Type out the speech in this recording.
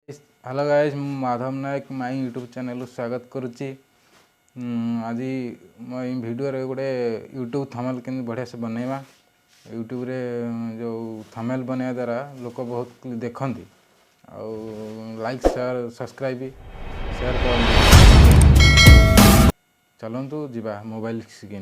Hello guys Madhav Nayak my YouTube channel स्वागत करुच्ची। आज वीडियो रे गोटे यूट्यूब थंबनेल के बढ़िया से बनैबा। यूट्यूब रे जो थंबनेल बनैया द्वारा लोक बहुत देखती और लाइक शेयर सब्सक्राइब शेयर कर। चलतु जीवा मोबाइल स्क्रीन।